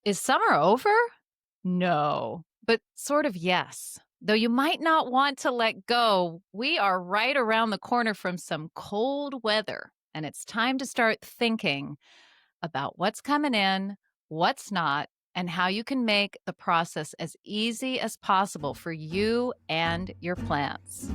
Is summer over? No, but sort of yes. Though you might not want to let go, we are right around the corner from some cold weather, and it's time to start thinking about what's coming in, what's not, and how you can make the process as easy as possible for you and your plants.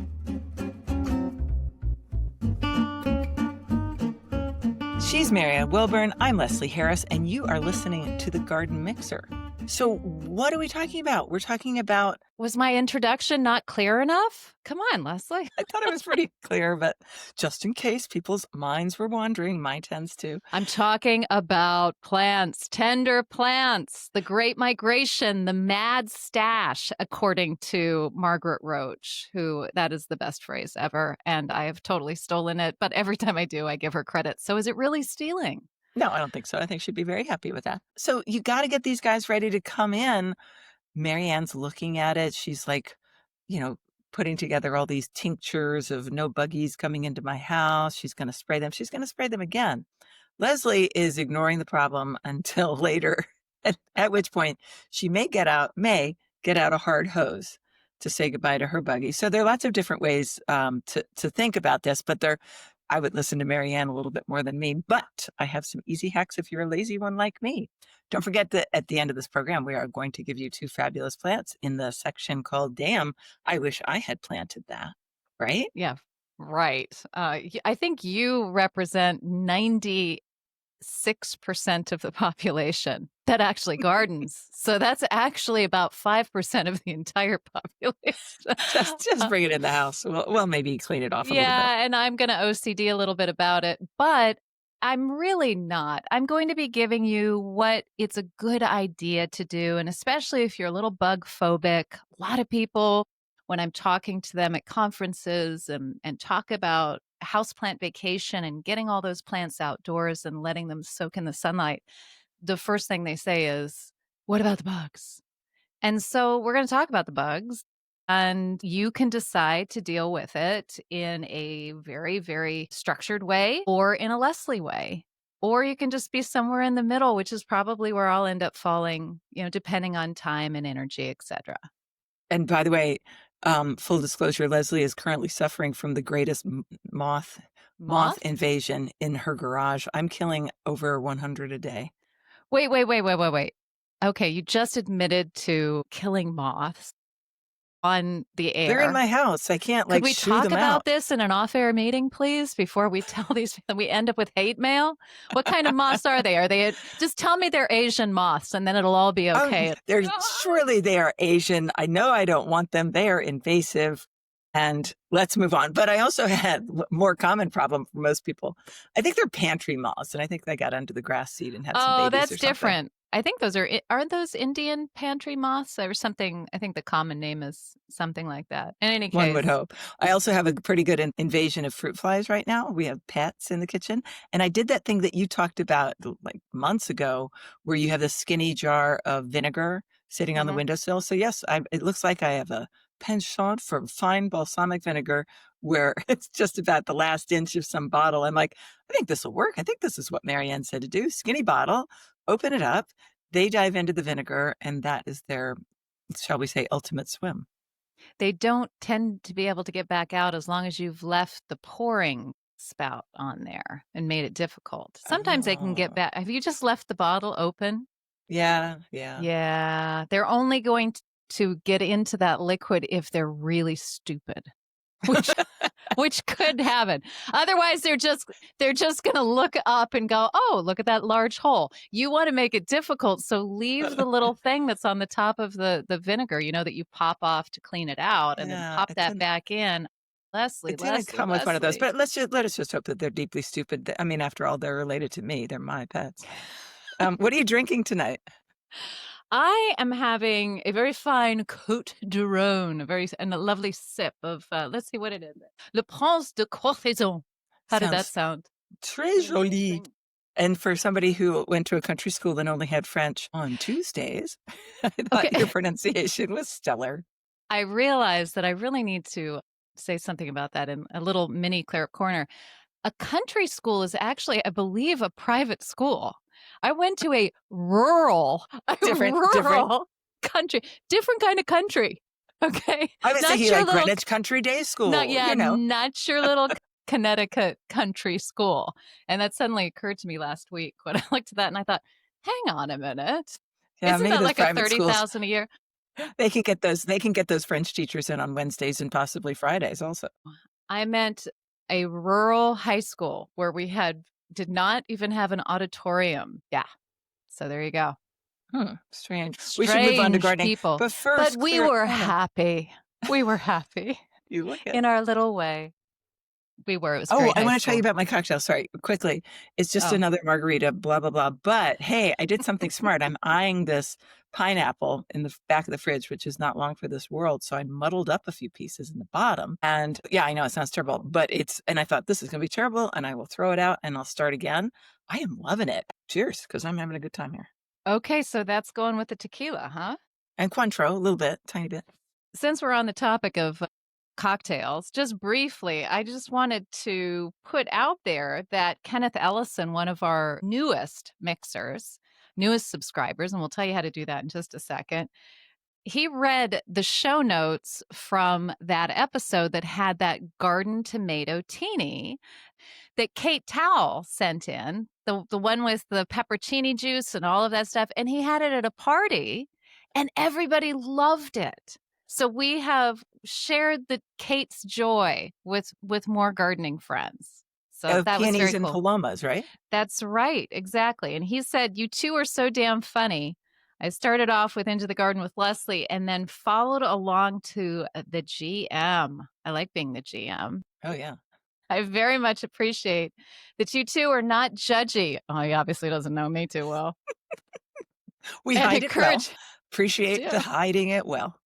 She's Marianne Wilburn. I'm Leslie Harris, and you are listening to The Garden Mixer. So what are we talking about? We're talking about, Was my introduction not clear enough? Come on, Leslie. I thought it was pretty clear, but just in case people's minds were wandering, mine tends to. I'm talking about plants, tender plants, the great migration, the mad stash, according to Margaret Roach, who that is the best phrase ever. And I have totally stolen it. But every time I do, I give her credit. So is it really stealing? No, I don't think so. I think she'd be very happy with that. So you got to get these guys ready to come in. Marianne's looking at it. She's like, putting together all these tinctures of no buggies coming into my house. She's going to spray them. She's going to spray them again. Leslie is ignoring the problem until later, at which point she may get out a hard hose to say goodbye to her buggy. So there are lots of different ways to think about this, but I would listen to Marianne a little bit more than me, but I have some easy hacks if you're a lazy one like me. Don't forget that at the end of this program, we are going to give you 2 fabulous plants in the section called Damn, I Wish I Had Planted That, right? Yeah, right. I think you represent 96% of the population that actually gardens. So that's actually about 5% of the entire population. Just bring it in the house. Well, maybe clean it off a little bit. Yeah, and I'm going to OCD a little bit about it, but I'm really not. I'm going to be giving you what it's a good idea to do. And especially if you're a little bug phobic, a lot of people, when I'm talking to them at conferences and talk about houseplant vacation and getting all those plants outdoors and letting them soak in the sunlight, the first thing they say is, what about the bugs? And so we're going to talk about the bugs, and you can decide to deal with it in a very, very structured way or in a Leslie way. Or you can just be somewhere in the middle, which is probably where I'll end up falling, depending on time and energy, etc. And by the way, full disclosure, Leslie is currently suffering from the greatest moth Moth? invasion in her garage. I'm killing over 100 a day. Wait. Okay, you just admitted to killing moths on the air. They're in my house. I can't Could we shoo talk them about out. this in an off-air meeting, please, before we tell these we end up with hate mail? What kind of moths are they? Are they just tell me they're Asian moths, and then it'll all be okay. Surely they are Asian. I know I don't want them. They are invasive. And let's move on. But I also had more common problem for most people. I think they're pantry moths, and I think they got under the grass seed and had some babies. Oh, that's or something. different. I think aren't those Indian pantry moths or something? I think the common name is something like that. In any case, one would hope. I also have a pretty good invasion of fruit flies right now. We have pets in the kitchen. And I did that thing that you talked about like months ago, where you have this skinny jar of vinegar sitting on the windowsill. So yes, it looks like I have a penchant for fine balsamic vinegar where it's just about the last inch of some bottle. I'm like, I think this will work. I think this is what Marianne said to do. Skinny bottle, open it up. They dive into the vinegar, and that is their, shall we say, ultimate swim. They don't tend to be able to get back out as long as you've left the pouring spout on there and made it difficult. Sometimes they can get back. Have you just left the bottle open? Yeah. Yeah. They're only going to get into that liquid if they're really stupid. Which could happen. Otherwise, they're just going to look up and go, oh, look at that large hole. You want to make it difficult, so leave the little thing that's on the top of the vinegar, that you pop off to clean it out, and then pop that back in. Leslie, it didn't come with one of those, but let us just hope that they're deeply stupid. I mean, after all, they're related to me. They're my pets. What are you drinking tonight? I am having a very fine Côte de Rhône, and a lovely sip of, let's see what it is. Le Prince de Courfeyson. How did that sound? Très joli. And for somebody who went to a country school and only had French on Tuesdays, I thought your pronunciation was stellar. I realized that I really need to say something about that in a little mini Claret Corner. A country school is actually, I believe, a private school. I went to a rural, a Different. rural country, different kind of country. Okay. I was Not thinking your like little, Greenwich Country Day not, School, yeah, you know. not your little Connecticut country school. And that suddenly occurred to me last week when I looked at that and I thought, hang on a minute. Yeah, Isn't maybe that those like a private schools, 30,000 a year? they can get those French teachers in on Wednesdays and possibly Fridays also. I meant a rural high school where we did not even have an auditorium. Yeah. So there you go. Strange. We should move on to Strange gardening, people. but But first, we clear up were corner. happy. We were happy You look it. in our little way. We were. It was Oh, great I high wanna tell you school. about my cocktail, sorry, quickly. It's just Oh, another margarita, blah, blah, blah, but, hey, I did something smart. I'm eyeing this pineapple in the back of the fridge, which is not long for this world, so I muddled up a few pieces in the bottom, and yeah, I know it sounds terrible, but and I thought, "This is gonna be terrible," and I will throw it out, and I'll start again. I am loving it. Cheers, because 'cause I'm having a good time here. okay. So that's going with the tequila, huh? And Cointreau, a little bit, tiny bit. Since we're on the topic of cocktails, just briefly, I just wanted to put out there that Kenneth Ellison, one of our newest mixers, newest subscribers, and we'll tell you how to do that in just a second. He read the show notes from that episode that had that garden tomato teeny that Kate Towel sent in, the one with the peppercini juice and all of that stuff, and he had it at a party, and everybody loved it. So we have shared the Kate's joy with more gardening friends. So Of that was peonies very and cool. palomas, right? That's right, exactly. And he said, "You two are so damn funny." I started off with Into the Garden with Leslie and then followed along to the GM. I like being the GM. Oh, yeah. I very much appreciate that you two are not judgy. Oh, he obviously doesn't know me too well. We And hide it well. encourage. Appreciate the Do. hiding it well.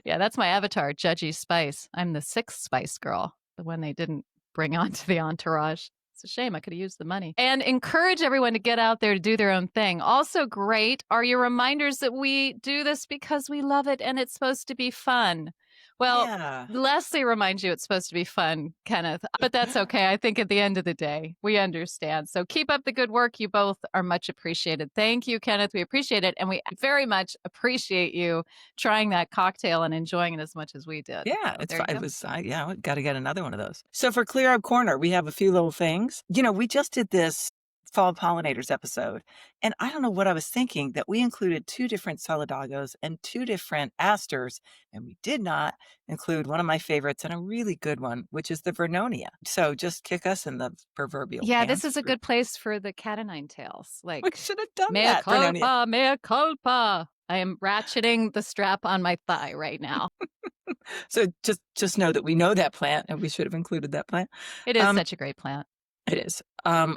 Yeah, that's my avatar, Judgy Spice. I'm the sixth Spice Girl, the one they didn't bring onto the entourage. It's a shame. I could have used the money. And encourage everyone to get out there to do their own thing. Also, great are your reminders that we do this because we love it and it's supposed to be fun. Well, Yeah. Leslie reminds you it's supposed to be fun, Kenneth, but that's okay. I think at the end of the day, we understand. So keep up the good work. You both are much appreciated. Thank you, Kenneth. We appreciate it. And we very much appreciate you trying that cocktail and enjoying it as much as we did. Yeah, So it's there fi you it go. was yeah, gotta get another one of those. So for Clear Up Corner, we have a few little things. You know, we just did this fall pollinators episode, and I don't know what I was thinking that we included 2 different solidagos and 2 different asters, and we did not include one of my favorites and a really good one, which is the Vernonia. So just kick us in the proverbial Yeah, this pants is a for good place for the cat o' nine tails. we Like, should have done mea that, Vernonia. culpa, mea culpa. I am ratcheting the strap on my thigh right now. So just know that we know that plant, and we should have included that plant. It is Um, such a great plant. it is.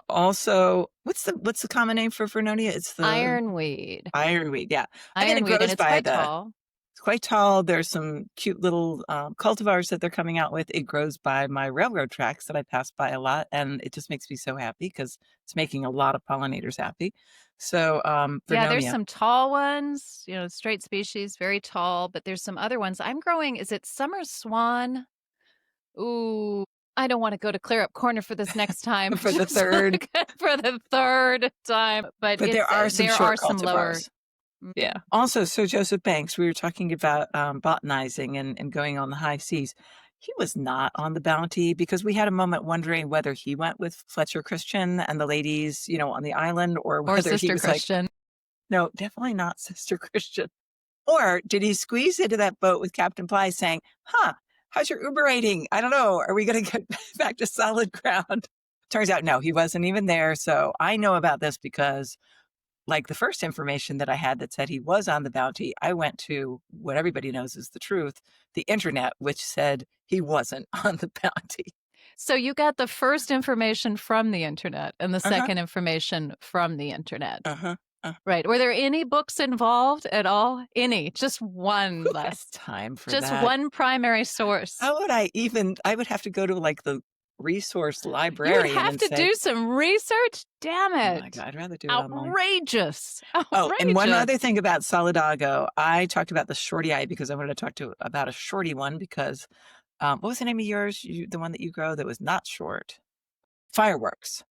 Also, what's the common name for Vernonia? It's the Ironweed. ironweed, yeah. I mean, it Ironweed, and grows it's by quite tall. it's quite tall. There's some cute little, cultivars that they're coming out with. It grows by my railroad tracks that I pass by a lot, and it just makes me so happy because it's making a lot of pollinators happy. So, Yeah, there's Vernonia. some tall ones, straight species, very tall, but there's some other ones. I'm growing, is it summer swan? Ooh, I don't wanna go to Clear Up Corner for this next time. For the Just third, like for the 3rd time, but but there are some there short are some lower. cultivars. Yeah. Mhm. Also, Sir Joseph Banks, we were talking about, botanizing and going on the high seas. He was not on the Bounty because we had a moment wondering whether he went with Fletcher Christian and the ladies, on the island, or Or whether he Sister was like, Christian. "No, definitely not Sister Christian." Or did he squeeze into that boat with Captain Bligh saying, "Huh, how's your Uber rating? I don't know. Are we gonna get back to solid ground?" Turns out, no, he wasn't even there. So I know about this because, like, the first information that I had that said he was on the Bounty, I went to what everybody knows is the truth, the internet, which said he wasn't on the Bounty. So you got the first information from the internet and the Uh-huh, second information from the internet. uh-huh, uh Right. Were there any books involved at all? Any? Just one Who has less. time for Just that? one primary source. How would I would have to go to, like, the resource You would librarian have and to say, do some research? Damn "Oh my it. god, I'd rather do it online." Outrageous. Oh, and one Outrageous. other thing about Solidago, I talked about the shorty eye because I wanted to talk about a shorty one because, what was the name of yours? The one that you grow that was not short? Fireworks.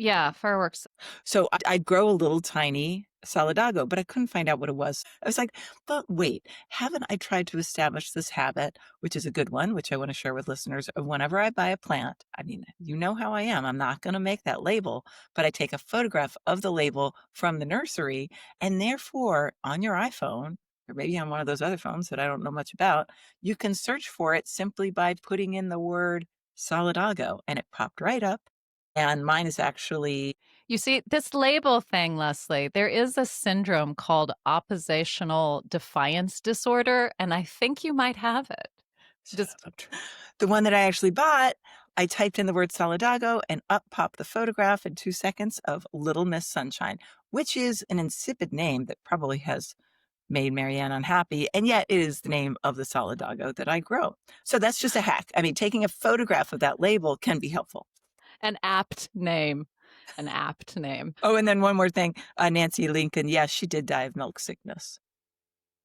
Yeah, fireworks. So I'd grow a little tiny solidago, but I couldn't find out what it was. I was like, but wait, haven't I tried to establish this habit, which is a good one, which I want to share with listeners of whenever I buy a plant? I mean, you know how I am. I'm not going to make that label, but I take a photograph of the label from the nursery. And therefore, on your iPhone, or maybe on one of those other phones that I don't know much about, you can search for it simply by putting in the word solidago, and it popped right up. And mine is actually You see, this label thing, Leslie, there is a syndrome called oppositional defiance disorder, and I think you might have it. shut up, Just the one that I actually bought, I typed in the word Solidago and up popped the photograph in 2 seconds of Little Miss Sunshine, which is an insipid name that probably has made Marianne unhappy, and yet it is the name of the Solidago that I grow. So that's just a hack. I mean, taking a photograph of that label can be helpful. an apt name. An apt name. Oh, and then one more thing, Nancy Lincoln, yes, she did die of milk sickness.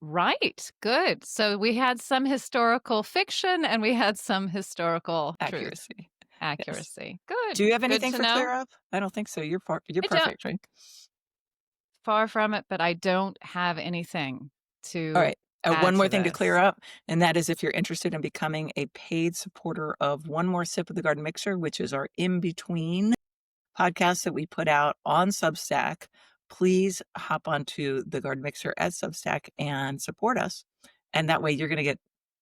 Right. Good. So we had some historical fiction and we had some historical truth, Accuracy. Yes. accuracy. Do Good. you have Good anything to for know. clear up? I don't think so. You're I don't perfect, right? far from it, but I don't have anything All to right. add One more to thing to clear this. up, and that is if you're interested in becoming a paid supporter of One More Sip of the Garden Mixer, which is our in between podcast that we put out on Substack, please hop onto the Garden Mixer at Substack and support us. And that way you're going to get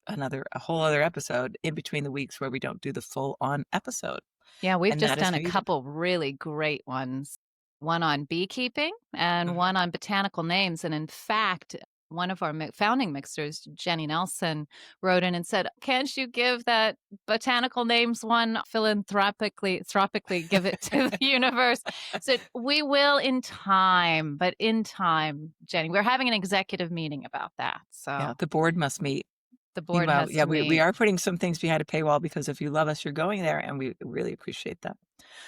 a whole other episode in between the weeks where we don't do the full on episode. Yeah, we've And just that is done how a you do it. couple really great ones. One on beekeeping and Mhm. one on botanical names. And in fact, one of our founding mixers, Jenny Nelson, wrote in and said, "Can't you give that botanical names one philanthropically give it to the universe?" So we will in time, but in time, Jenny, we're having an executive meeting about that. Yeah, So the board must meet. the board Meanwhile, has yeah, to we meet. are putting some things behind a paywall because if you love us, you're going there, and we really appreciate that.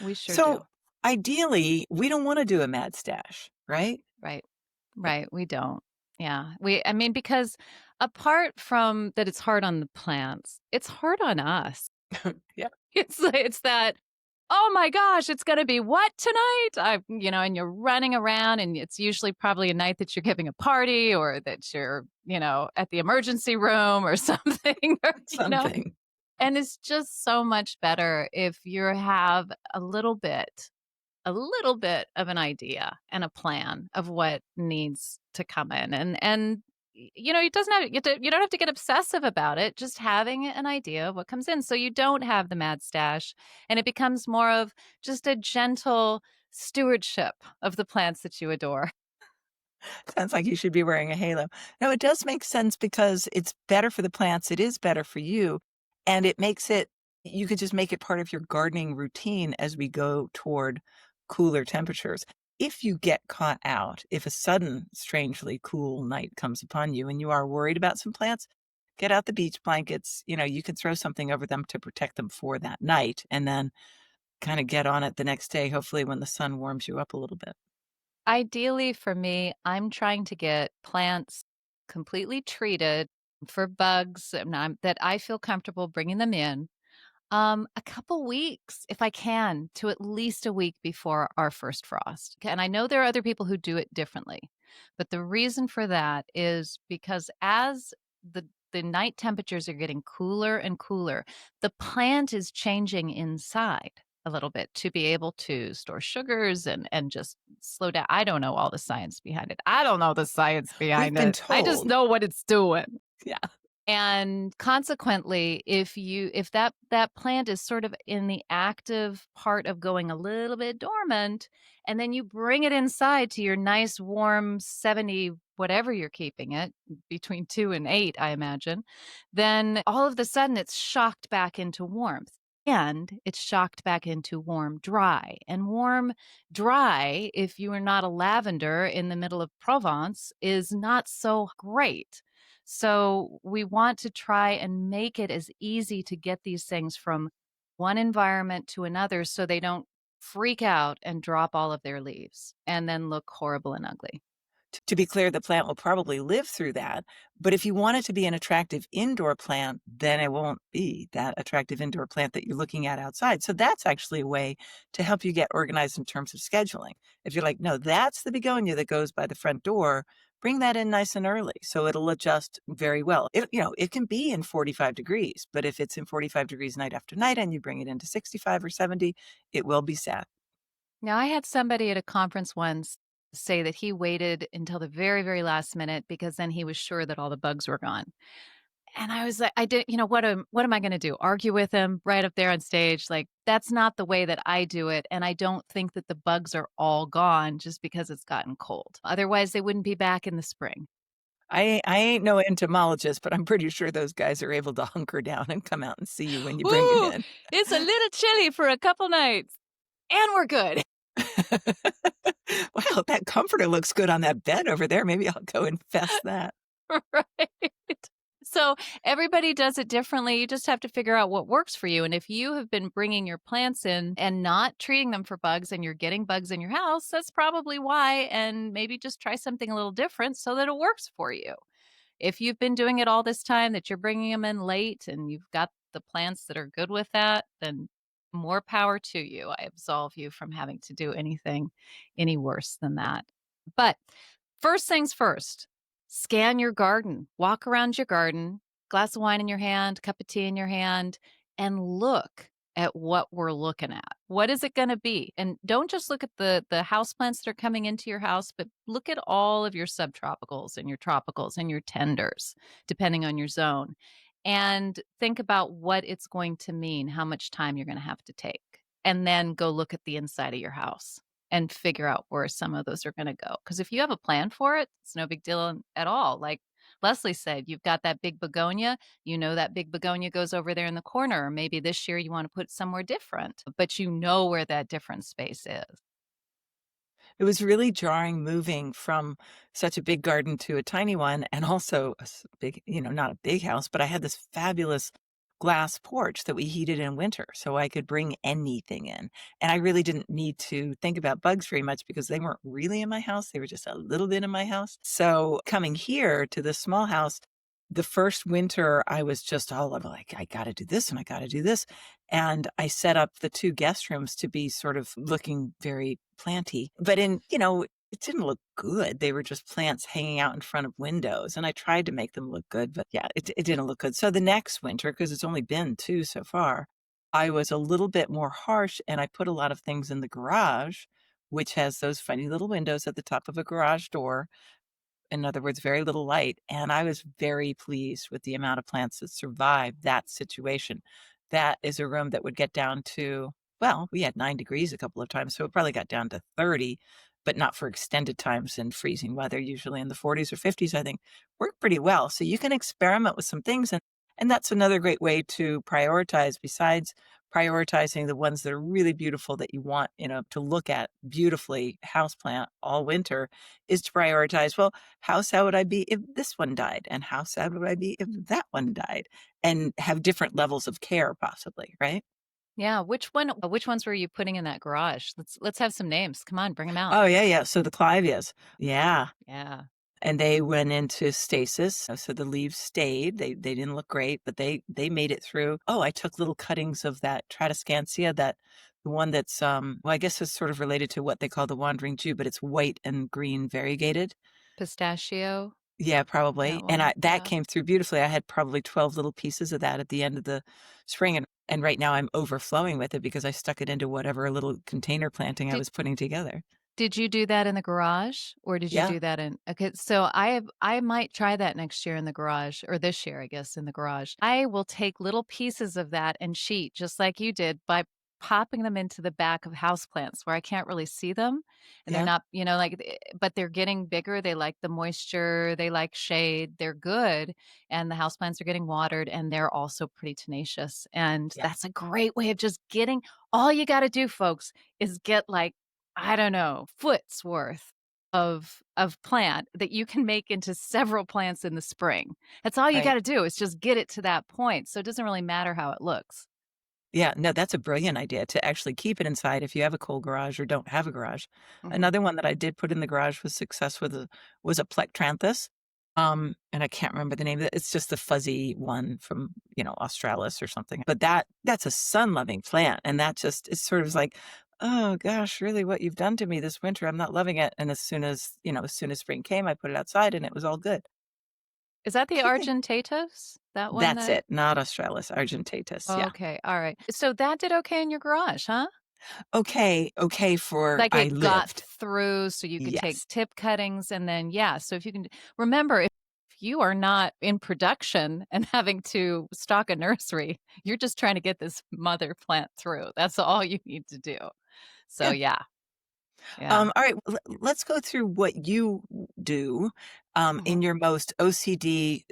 We sure So, do. ideally, we don't wanna do a mad stash, right? Right. Yeah. Right, we don't. Yeah, I mean, because apart from that it's hard on the plants, it's hard on us. Yeah, It's that, "Oh my gosh, it's gonna be what tonight?" And you're running around, and it's usually probably a night that you're giving a party or that you're, at the emergency room or something, something. and it's just so much better if you have a little bit of an idea and a plan of what needs to come in it doesn't have you don't have to get obsessive about it, just having an idea of what comes in so you don't have the mad stash and it becomes more of just a gentle stewardship of the plants that you adore. Sounds like you should be wearing a halo. No, it does make sense because it's better for the plants, it is better for you, and it makes it you could just make it part of your gardening routine as we go toward cooler temperatures. If you get caught out, if a sudden, strangely cool night comes upon you and you are worried about some plants, get out the beach blankets, you can throw something over them to protect them for that night, and then kinda get on it the next day, hopefully when the sun warms you up a little bit. Ideally for me, I'm trying to get plants completely treated for bugs that I feel comfortable bringing them in. A couple weeks, if I can, to at least a week before our first frost. And I know there are other people who do it differently, but the reason for that is because as the night temperatures are getting cooler and cooler, the plant is changing inside a little bit to be able to store sugars and just slow down. I don't know all the science behind it. I don't know the science We've behind been it. I just told. know what it's doing. Yeah. And consequently, if that plant is sort of in the active part of going a little bit dormant, and then you bring it inside to your nice warm 70 whatever you're keeping it, between 2 and 8, I imagine, then all of the sudden it's shocked back into warmth. And it's shocked back into warm dry. And warm dry, if you are not a lavender in the middle of Provence, is not so great. So we want to try and make it as easy to get these things from one environment to another so they don't freak out and drop all of their leaves and then look horrible and ugly. To be clear, the plant will probably live through that, but if you want it to be an attractive indoor plant, then it won't be that attractive indoor plant that you're looking at outside. So that's actually a way to help you get organized in terms of scheduling. If you're like, "No, that's the begonia that goes by the front door," bring that in nice and early so it'll adjust very well. It can be in 45 degrees, but if it's in 45 degrees night after night and you bring it into 65 or 70, it will be sad. Now, I had somebody at a conference once say that he waited until the very, very last minute because then he was sure that all the bugs were gone. And I was like, I did, what am I going to do? Argue with him right up there on stage? Like, that's not the way that I do it. And I don't think that the bugs are all gone just because it's gotten cold. Otherwise, they wouldn't be back in the spring. I ain't no entomologist, but I'm pretty sure those guys are able to hunker down and come out and see you when you bring it Ooh, in. it's a little chilly for a couple nights, and we're good. Wow, that comforter looks good on that bed over there. Maybe I'll go infest that. Right. So everybody does it differently. You just have to figure out what works for you. And if you have been bringing your plants in and not treating them for bugs and you're getting bugs in your house, that's probably why. And maybe just try something a little different so that it works for you. If you've been doing it all this time that you're bringing them in late and you've got the plants that are good with that, then more power to you. I absolve you from having to do anything any worse than that. But first things first, scan your garden, walk around your garden, glass of wine in your hand, cup of tea in your hand, and look at what we're looking at. What is it going to be? And don't just look at the house plants that are coming into your house, but look at all of your subtropicals and your tropicals and your tenders, depending on your zone. And think about what it's going to mean, how much time you're going to have to take. And then go look at the inside of your house and figure out where some of those are going to go. Because if you have a plan for it, it's no big deal at all. Like Leslie said, you've got that big begonia. You know that big begonia goes over there in the corner. Maybe this year you want to put it somewhere different, but you know where that different space is. It was really jarring moving from such a big garden to a tiny one and also big, not a big house, but I had this fabulous glass porch that we heated in winter so I could bring anything in. And I really didn't need to think about bugs very much because they weren't really in my house. They were just a little bit in my house. So coming here to this small house, the first winter I was just all of like, I got to do this and I got to do this. And I set up the 2 guest rooms to be sort of looking very planty, but it didn't look good. They were just plants hanging out in front of windows, and I tried to make them look good, but yeah, it didn't look good. So the next winter, because it's only been 2 so far, I was a little bit more harsh, and I put a lot of things in the garage, which has those funny little windows at the top of a garage door, in other words, very little light, and I was very pleased with the amount of plants that survived that situation. That is a room that would get down to well, we had 9 degrees a couple of times, so it probably got down to 30, but not for extended times in freezing weather, usually in the 40s or 50s, I think, worked pretty well. So you can experiment with some things, and that's another great way to prioritize besides prioritizing the ones that are really beautiful that you want, to look at beautifully houseplant all winter, is to prioritize, well, how sad would I be if this one died? And how sad would I be if that one died? And have different levels of care possibly, right? Yeah, which ones were you putting in that garage? Let's have some names. Come on, bring them out. Oh, yeah, yeah. So the Clivias. Yeah. Yeah. And they went into stasis. So the leaves stayed. They didn't look great, but they made it through. Oh, I took little cuttings of that Tradescantia, that the one that's well, I guess it's sort of related to what they call the wandering Jew, but it's white and green variegated. Pistachio, Yeah, that probably, and one. I that Yeah. came through beautifully. I had probably 12 little pieces of that at the end of the spring, and right now I'm overflowing with it because I stuck it into whatever little container planting I Did was putting together. Did you do that in the garage or did you Yeah, do that in okay, so I might try that next year in the garage or this year, I guess, in the garage. I will take little pieces of that and cheat just like you did by popping them into the back of houseplants where I can't really see them and they're yeah, not, but they're getting bigger. They like the moisture, they like shade, they're good, and the houseplants are getting watered and they're also pretty tenacious. And yeah, that's a great way of just getting all you got to do, folks, is get like I don't know, foot's worth of plant that you can make into several plants in the spring. That's all you right. gotta do is just get it to that point, so it doesn't really matter how it looks. Yeah, no, that's a brilliant idea to actually keep it inside if you have a cold garage or don't have a garage. Mhm. Another one that I did put in the garage with success was a plectranthus, and I can't remember the name of it. It's just the fuzzy one from, Australis or something. But that's a sun-loving plant, and that just is sort of like, "Oh gosh, really what you've done to me this winter, I'm not loving it." And as soon as spring came, I put it outside and it was all good. Is that the Okay. Argentatus? That one That's that it, not Australis, Argentatus, yeah. okay, alright. So that did okay in your garage, huh? Okay, okay for Like, I it got lived. through so you could take Yes. tip cuttings and then yeah, so if you can remember, if you are not in production and having to stock a nursery, you're just trying to get this mother plant through. That's all you need to do. So, Yeah. yeah, yeah. All right, let's go through what you do, Mhm. in your most OCD,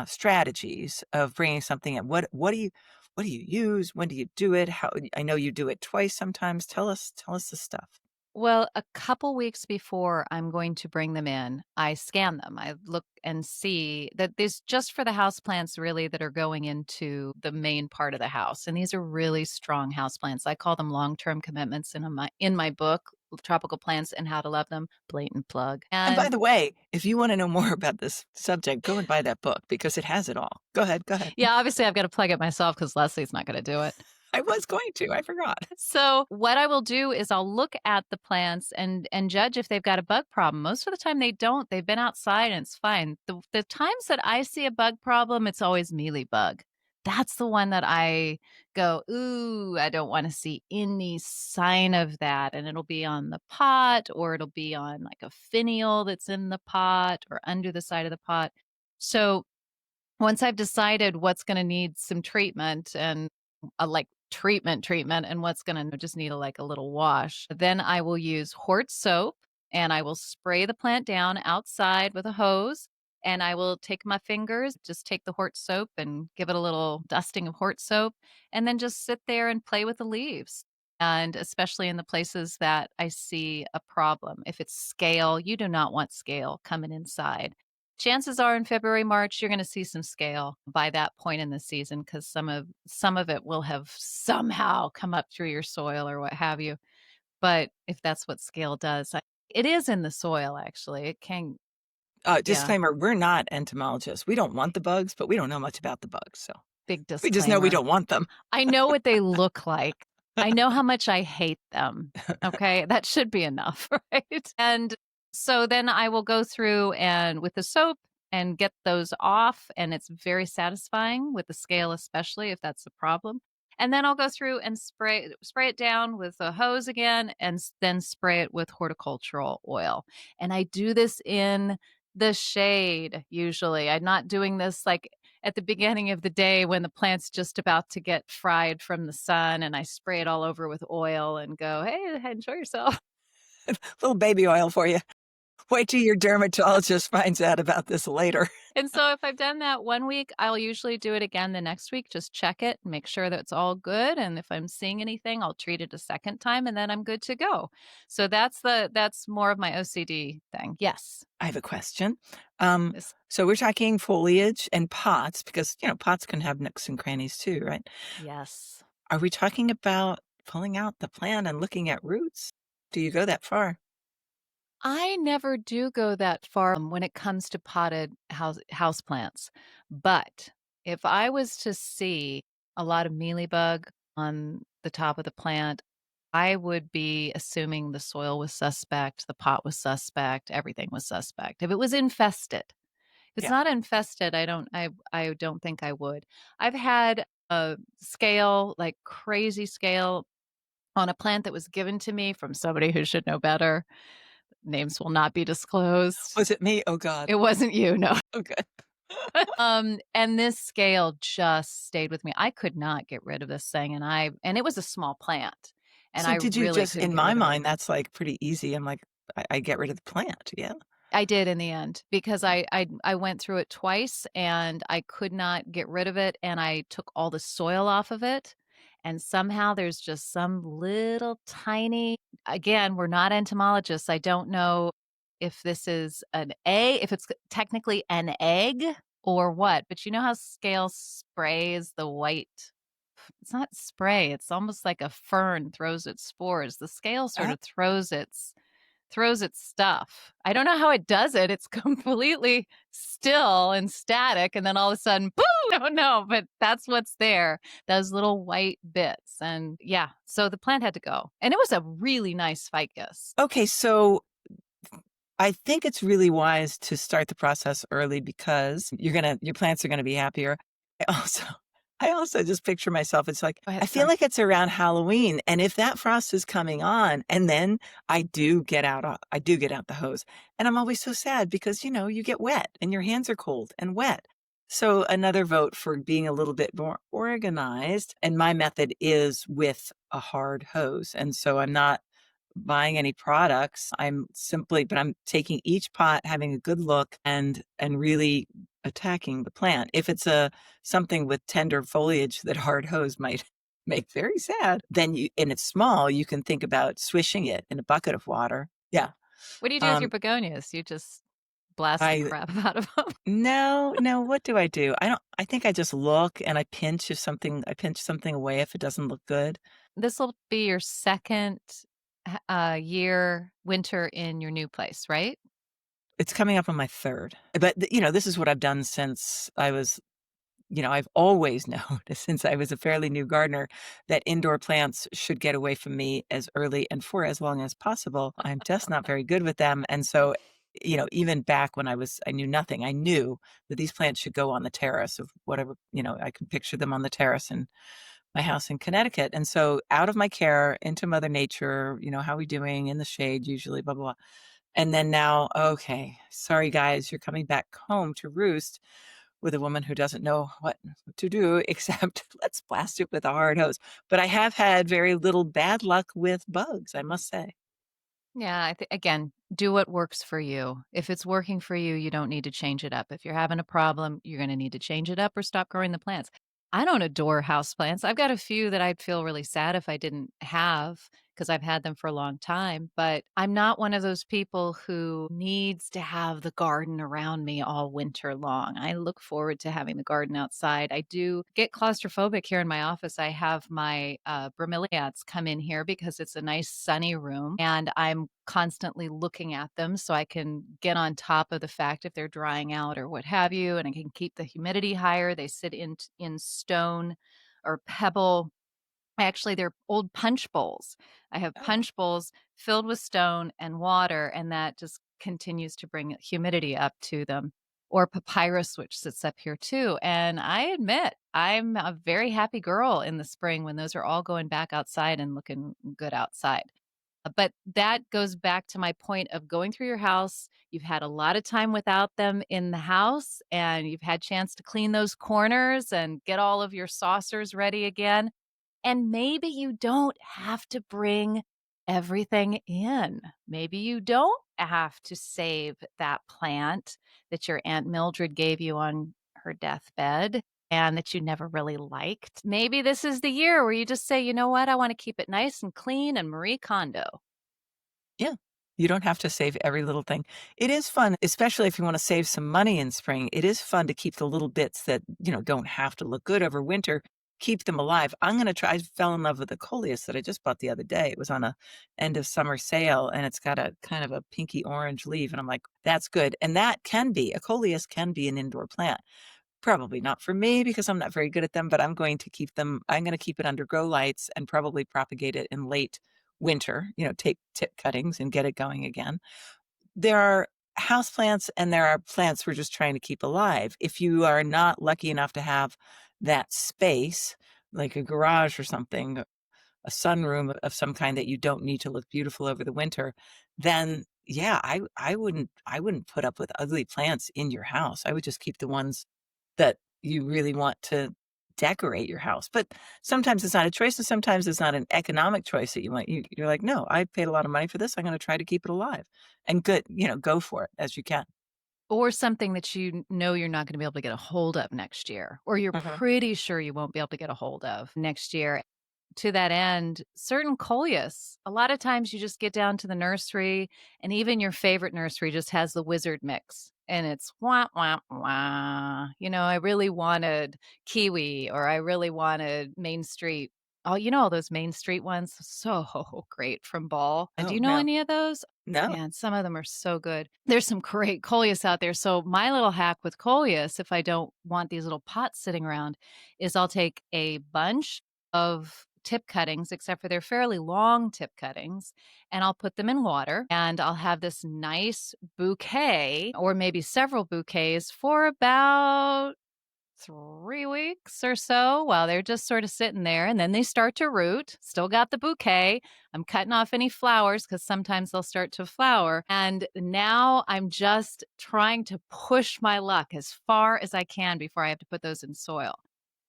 strategies of bringing something in. What do you use? When do you do it? How I know you do it twice sometimes. Tell us the stuff. Well, a couple weeks before I'm going to bring them in, I scan them. I look and see that this just for the house plants really that are going into the main part of the house. And these are really strong house plants. I call them long-term commitments in my book, Tropical Plants and How to Love Them, blatant plug. And by And the way, if you wanna know more about this subject, go and buy that book because it has it all. Go ahead, go ahead. yeah, obviously I've got to plug it myself because Leslie's not going to do it. I was going to, I forgot. So what I will do is I'll look at the plants and judge if they've got a bug problem. Most of the time they don't. They've been outside and it's fine. The times that I see a bug problem, it's always mealybug. That's the one that I go, ooh, I don't want to see any sign of that. And it'll be on the pot or it'll be on like a finial that's in the pot or under the side of the pot. So once I've decided what's gonna need some treatment and, like, treatment and what's gonna just need a little wash, then I will use Hort soap, and I will spray the plant down outside with a hose, and I will take my fingers, just take the Hort soap and give it a little dusting of Hort soap, and then just sit there and play with the leaves, and especially in the places that I see a problem. If it's scale, you do not want scale coming inside. Chances are in February, March, you're gonna see some scale by that point in the season because some of it will have somehow come up through your soil or what have you. But if that's what scale does, it is in the soil, actually. It can yeah, Disclaimer, we're not entomologists. We don't want the bugs, but we don't know much about the bugs, so big we just know we disclaimer. don't want them. I know what they look like. I know how much I hate them. Okay, that should be enough, right? And so then I will go through and with the soap and get those off, and it's very satisfying with the scale, especially if that's the problem. And then I'll go through and spray it down with a hose again, and then spray it with horticultural oil. And I do this in the shade usually. I'm not doing this like at the beginning of the day when the plant's just about to get fried from the sun and I spray it all over with oil and go, "Hey, enjoy yourself." Little baby oil for you. Wait till your dermatologist finds out about this later. And so if I've done that 1 week, I'll usually do it again the next week, just check it and make sure that it's all good, and if I'm seeing anything, I'll treat it a second time, and then I'm good to go. So that's more of my OCD thing. Yes. I have a question. Um, This so we're talking foliage and pots because, pots can have nooks and crannies too, right? yes. Are we talking about pulling out the plant and looking at roots? Do you go that far? I never do go that far when it comes to potted houseplants, but if I was to see a lot of mealybug on the top of the plant, I would be assuming the soil was suspect, the pot was suspect, everything was suspect. If it was infested. If it's Yeah. not infested, I don't think I would. I've had a scale, like crazy scale on a plant that was given to me from somebody who should know better. Names will not be disclosed. Was it me? Oh God. It wasn't you, no. Oh good. And this scale just stayed with me. I could not get rid of this thing, and it was a small plant, and So I did you really just couldn't in get my rid of it. mind, that's like pretty easy. I'm like, I get rid of the plant. Yeah. I did in the end because I went through it twice and I could not get rid of it and I took all the soil off of it and somehow there's just some little tiny again, we're not entomologists. I don't know if this is an egg, if it's technically an egg or what, but you know how scale sprays the white it's not spray, it's almost like a fern throws its spores. The scale sort Uh, of throws its stuff. I don't know how it does it. It's completely still and static, and then all of a sudden, boom! I don't know, but that's what's there, those little white bits, and yeah, so the plant had to go, and it was a really nice ficus. okay, so I think it's really wise to start the process early because your plants are gonna be happier. I also I also just picture myself, it's like, Go I ahead, feel sorry. like it's around Halloween, and if that frost is coming on, and then I do get out the hose, and I'm always so sad because, you get wet, and your hands are cold and wet. So, another vote for being a little bit more organized, and my method is with a hard hose, and so I'm not buying any products. I'm taking each pot, having a good look, and really attacking the plant. If it's a something with tender foliage that hard hose might make very sad, then you and it's small, you can think about swishing it in a bucket of water. Yeah. What do you do with your Um, begonias? You just blast the I crap out of them. no, no, what do I do? I think I just look and I pinch something away if it doesn't look good. This'll be your 2nd year winter in your new place, right? It's coming up on my 3rd. But, this is what I've done since I've always known since I was a fairly new gardener that indoor plants should get away from me as early and for as long as possible. I'm just not very good with them. And so, even back when I knew nothing, I knew that these plants should go on the terrace of whatever, I could picture them on the terrace in my house in Connecticut. And so out of my care into Mother Nature, how are we doing in the shade usually, blah, blah, blah. And then now, okay, sorry guys, you're coming back home to roost with a woman who doesn't know what to do except let's blast it with a hard hose. But I have had very little bad luck with bugs, I must say. Yeah, again, do what works for you. If it's working for you, you don't need to change it up. If you're having a problem, you're going to need to change it up or stop growing the plants. I don't adore houseplants. I've got a few that I'd feel really sad if I didn't have because I've had them for a long time, but I'm not one of those people who needs to have the garden around me all winter long. I look forward to having the garden outside. I do get claustrophobic here in my office. I have my bromeliads come in here because it's a nice sunny room and I'm constantly looking at them so I can get on top of the fact if they're drying out or what have you, and I can keep the humidity higher. They sit in stone or pebble. Actually, they're old punch bowls. I have Oh, punch bowls filled with stone and water, and that just continues to bring humidity up to them. Or papyrus, which sits up here too. And I admit, I'm a very happy girl in the spring when those are all going back outside and looking good outside. But that goes back to my point of going through your house. You've had a lot of time without them in the house, and you've had chance to clean those corners and get all of your saucers ready again. And maybe you don't have to bring everything in. Maybe you don't have to save that plant that your Aunt Mildred gave you on her deathbed and that you never really liked. Maybe this is the year where you just say, you know what? I want to keep it nice and clean and Marie Kondo. yeah. You don't have to save every little thing. It is fun, especially if you wanna save some money in spring. It is fun to keep the little bits that, don't have to look good over winter, keep them alive. I'm gonna try I fell in love with a coleus that I just bought the other day. It was on a end of summer sale, and it's got a kind of a pinky orange leaf, and I'm like, "That's good." And a coleus can be an indoor plant. Probably not for me because I'm not very good at them, but I'm gonna keep it under grow lights and probably propagate it in late winter, take tip cuttings and get it going again. There are houseplants and there are plants we're just trying to keep alive. If you are not lucky enough to have that space, like a garage or something, a sunroom of some kind that you don't need to look beautiful over the winter, then yeah, I wouldn't put up with ugly plants in your house. I would just keep the ones that you really want to decorate your house. But sometimes it's not a choice, and sometimes it's not an economic choice that you want. You're like, "No, I paid a lot of money for this. I'm gonna try to keep it alive." And good, go for it as you can. Or something that you know you're not going to be able to get a hold of next year, or you're Mhm. pretty sure you won't be able to get a hold of next year. to that end, certain coleus. A lot of times you just get down to the nursery, and even your favorite nursery just has the wizard mix. And it's wah, wah, wah. I really wanted kiwi, or I really wanted Main Street. Oh, all those Main Street ones? So great from Ball. And do Oh, you know no. any of those? No. Man, some of them are so good. There's some great coleus out there. So, my little hack with coleus, if I don't want these little pots sitting around, is I'll take a bunch of tip cuttings, except for they're fairly long tip cuttings, and I'll put them in water, and I'll have this nice bouquet, or maybe several bouquets, for about 3 weeks or so while they're just sort of sitting there. And then they start to root. Still got the bouquet. I'm cutting off any flowers because sometimes they'll start to flower. And now I'm just trying to push my luck as far as I can before I have to put those in soil.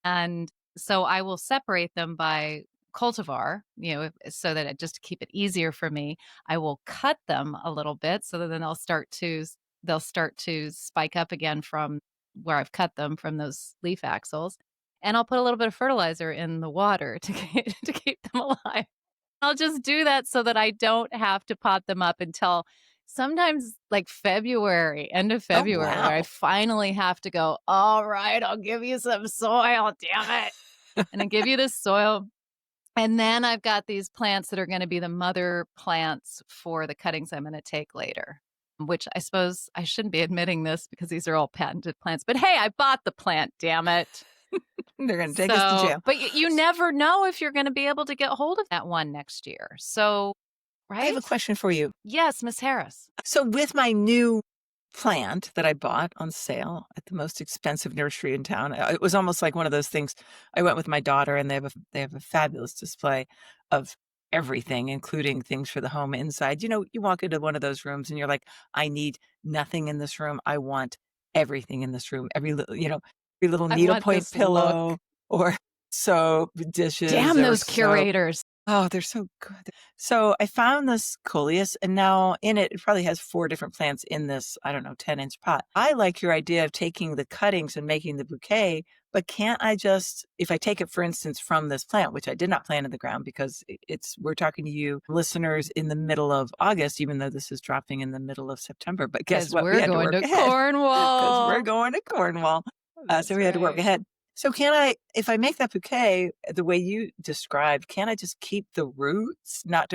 And so I will separate them by cultivar, so that just to keep it easier for me, I will cut them a little bit so that then they'll start to spike up again from where I've cut them from those leaf axils. And I'll put a little bit of fertilizer in the water to keep them alive. I'll just do that so that I don't have to pot them up until sometimes like February, end of Oh, February, where I wow. finally have to go, all right, I'll give you some soil, damn it. And I give you this soil. And then I've got these plants that are going to be the mother plants for the cuttings I'm going to take later, which I suppose I shouldn't be admitting this because these are all patented plants. But hey, I bought the plant, damn it. They're gonna take us to So, jail. but you never know if you're going to be able to get hold of that one next year. So, I have a right? question for you. Yes, Miss Harris. So with my new plant that I bought on sale at the most expensive nursery in town, it was almost like one of those things. I went with my daughter, and they have a fabulous display of everything, including things for the home inside. You walk into one of those rooms and you're like, I need nothing in this room. I want everything in this room. Every little I want needlepoint this look. pillow or soap, dishes. Damn There those was soap. curators. Oh, they're so good. So I found this coleus, and now in it probably has 4 different plants in this, I don't know, 10-inch pot. I like your idea of taking the cuttings and making the bouquet, but can't I just, if I take it, for instance, from this plant, which I did not plant in the ground because we're talking to you listeners in the middle of August, even though this is dropping in the middle of September. But guess Because what? We we're had to going work to ahead because we're Cornwall. going to Cornwall. So That's we had to work right. ahead. So can I, if I make that bouquet the way you described, can I just keep the roots, not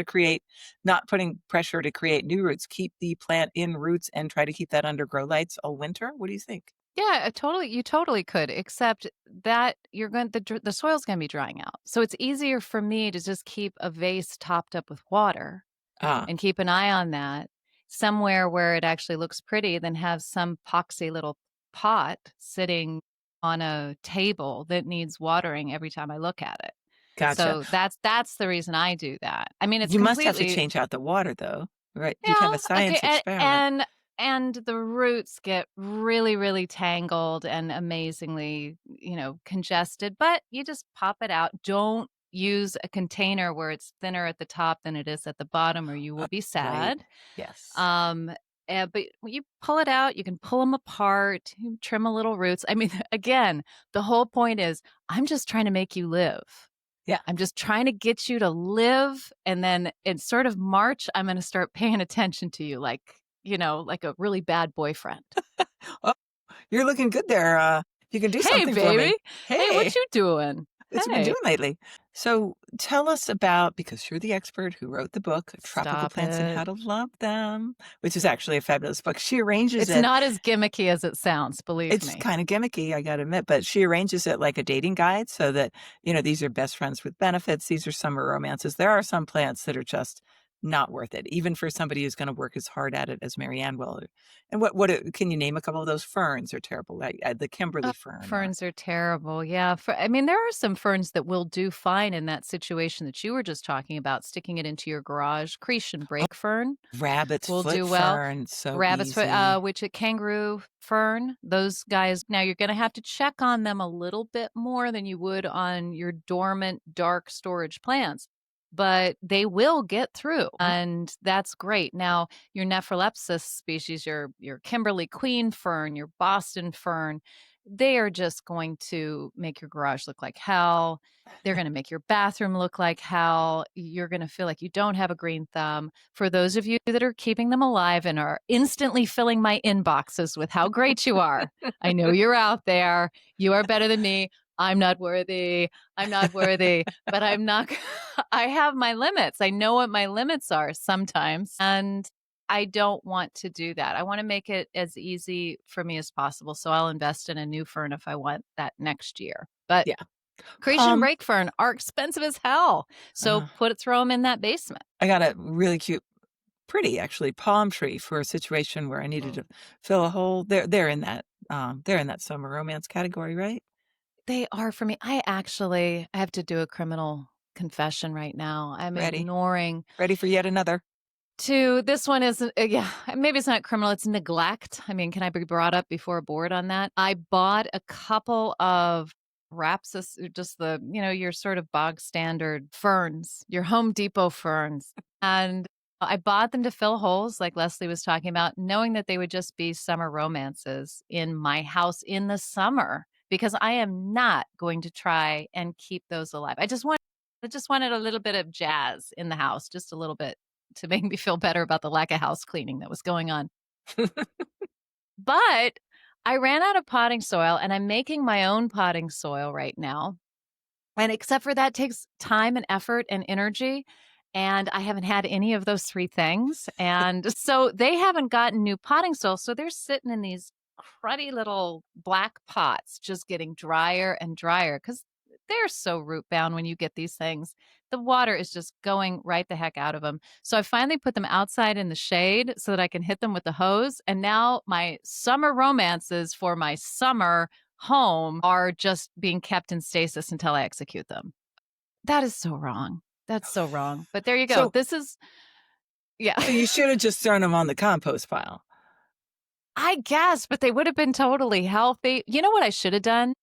putting pressure to create new roots, keep the plant in roots and try to keep that under grow lights all winter? What do you think? Yeah, you totally could, except that the soil's gonna be drying out. So it's easier for me to just keep a vase topped up with water Ah, and keep an eye on that somewhere where it actually looks pretty than have some poxy little pot sitting on a table that needs watering every time I look at it. gotcha. So that's the reason I do that. I mean, it's You must have to completely. change out the water though, right? You'd have Yeah, a okay, science and experiment. and and the roots get really, really tangled and amazingly, congested, but you just pop it out. Don't use a container where it's thinner at the top than it is at the bottom, or you will be Right. sad. Yes. Um, but when you pull it out, you can pull them apart, you trim a little roots. I mean, again, the whole point is I'm just trying to make you live. Yeah. I'm just trying to get you to live, and then in sort of March, I'm gonna start paying attention to you like a really bad boyfriend. Oh, you're looking good there. You can do "Hey, something for me. baby. Hey, what Hey. you doing? What you been Hey." doing lately? So tell us about, because you're the expert who wrote the book, Tropical Stop Plants and How it. to Love Them, which is actually a fabulous book. She arranges It's it. not as gimmicky as it sounds, believe It's me. kind of gimmicky, I got to admit, but she arranges it like a dating guide so that, these are best friends with benefits. These are summer romances. There are some plants that are just not worth it, even for somebody who's going to work as hard at it as Marianne will. And can you name a couple of those? Ferns are terrible, like the Oh, Kimberly fern or ferns are terrible. Yeah. I mean, there are some ferns that will do fine in that situation that you were just talking about, sticking it into your garage. Cretan oh, brake fern rabbit's will foot do well. fern, so Rabbit's foot, easy. which a kangaroo fern, those guys, now you're going to have to check on them a little bit more than you would on your dormant, dark storage plants, but they will get through. And that's great. Now, your Nephrolepsis species, your Kimberly queen fern, your Boston fern, they are just going to make your garage look like hell. They're gonna make your bathroom look like hell. You're gonna feel like you don't have a green thumb. For those of you that are keeping them alive and are instantly filling my inboxes with how great you are, I know you're out there. You are better than me. I'm not worthy. I'm not worthy, but I'm not I have my limits. I know what my limits are sometimes, and I don't want to do that. I wanna make it as easy for me as possible, so I'll invest in a new fern if I want that next year. But Yeah. creation and Um, break fern are expensive as hell, so uh, throw them in that basement. I got a really cute, pretty actually, palm tree for a situation where I needed to fill a hole. They're in that summer romance category, right? They are for me. I have to do a criminal confession right now. I'm Ready. ignoring Ready for yet another. to this one is yeah, maybe it's not criminal, it's neglect. I mean, can I be brought up before a board on that? I bought a couple of Rapsis, just your sort of bog standard ferns, your Home Depot ferns. And I bought them to fill holes, like Leslie was talking about, knowing that they would just be summer romances in my house in the summer, because I am not going to try and keep those alive. I just wanted a little bit of jazz in the house, just a little bit to make me feel better about the lack of house cleaning that was going on. But I ran out of potting soil and I'm making my own potting soil right now. And except for that takes time and effort and energy. And I haven't had any of those three things. And so they haven't gotten new potting soil. So they're sitting in these cruddy little black pots, just getting drier and drier because they're so root bound when you get these things. The water is just going right the heck out of them. So I finally put them outside in the shade so that I can hit them with the hose. And now my summer romances for my summer home are just being kept in stasis until I execute them. That is so wrong. That's so wrong. But there you go. So This is yeah. so you should have just thrown them on the compost pile. I guess, but they would have been totally healthy. You know what I should have done? What?